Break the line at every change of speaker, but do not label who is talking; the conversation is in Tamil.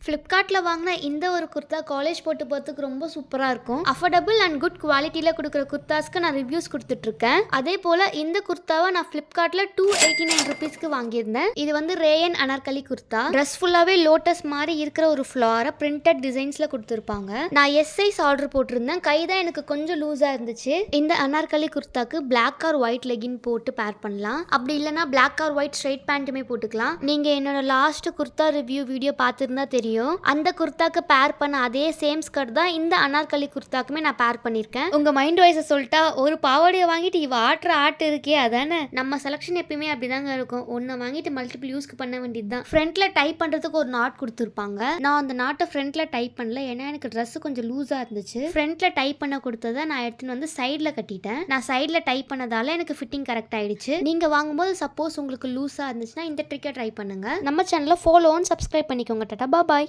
ஃப்ளிப்கார்ட்டில் வாங்கின இந்த ஒரு குர்த்தா காலேஜ் போட்டு போகிறதுக்கு ரொம்ப சூப்பராக இருக்கும். அஃபோர்டபுள் அண்ட் குட் குவாலிட்டியில் கொடுக்குற குர்த்தாஸ்க்கு நான் ரிவ்யூஸ் கொடுத்துட்ருக்கேன். அதே போல் இந்த குர்த்தாவை நான் ஃப்ளிப்கார்ட்டில் 289 ருபீஸ்க்கு வாங்கியிருந்தேன். இது வந்து ரேயன் அனார்கலி குர்த்தா. ட்ரெஸ் ஃபுல்லாகவே லோட்டஸ் மாதிரி இருக்கிற ஒரு ஃப்ளாரை பிரிண்டட் டிசைன்ஸில் கொடுத்துருப்பாங்க. நான் எஸ் சைஸ் ஆர்டர் போட்டிருந்தேன். கை தான் எனக்கு கொஞ்சம் லூஸாக இருந்துச்சு. இந்த அனார்கலி குர்த்தாக்கு பிளாக் ஆர் ஒயிட் லெகின் போட்டு பேர் பண்ணலாம். அப்படி இல்லைனா பிளாக் ஆர் ஒயிட் ஸ்ட்ரைட் பேண்ட்டுமே போட்டுக்கலாம். நீங்கள் என்னோட லாஸ்ட் குர்த்தா ரிவ்யூ வீடியோ பார்த்துருந்தா தெரியும். அந்த குர்த்தாக்கு பேர் பண்ண அதே சேம் ஸ்கர்ட் தான் இந்த அனார்கலி குர்த்தாக்குமே நான் பேர் பண்ணியிருக்கேன். உங்க மைண்ட் வைஸை சொல்லிட்டா ஒரு பாவாடையை வாங்கிட்டு இவ ஆட்டுற ஆட்டு இருக்கே அதானே. நம்ம செலக்ஷன் எப்பயுமே அப்படிதாங்க இருக்கும். ஒன்றை வாங்கிட்டு மல்டிபிள் யூஸ்க்கு பண்ண வேண்டியது தான். ஃப்ரண்ட்ல டைப் பண்றதுக்கு ஒரு நாட் கொடுத்துருப்பாங்க. நான் அந்த நாட்டை ஃப்ரண்ட்ல டைப் பண்ணல, ஏன்னா எனக்கு ட்ரெஸ் கொஞ்சம் லூஸா இருந்துச்சு. ஃப்ரண்ட்ல டைப் பண்ண கொடுத்ததை நான் எடுத்துன்னு வந்து சைட்ல கட்டிட்டேன். நான் சைட்ல டைப் பண்ணதால எனக்கு ஃபிட்டிங் கரெக்ட் ஆயிடுச்சு. நீங்க வாங்கும்போது சப்போஸ் உங்களுக்கு லூஸா இருந்துச்சுன்னா இந்த ட்ரிக்கை ட்ரை பண்ணுங்க. நம்ம சேனலை ஃபாலோ அண்ட் சப்ஸ்கிரைப் பண்ணிக்கோங்க. டாடா பாய்.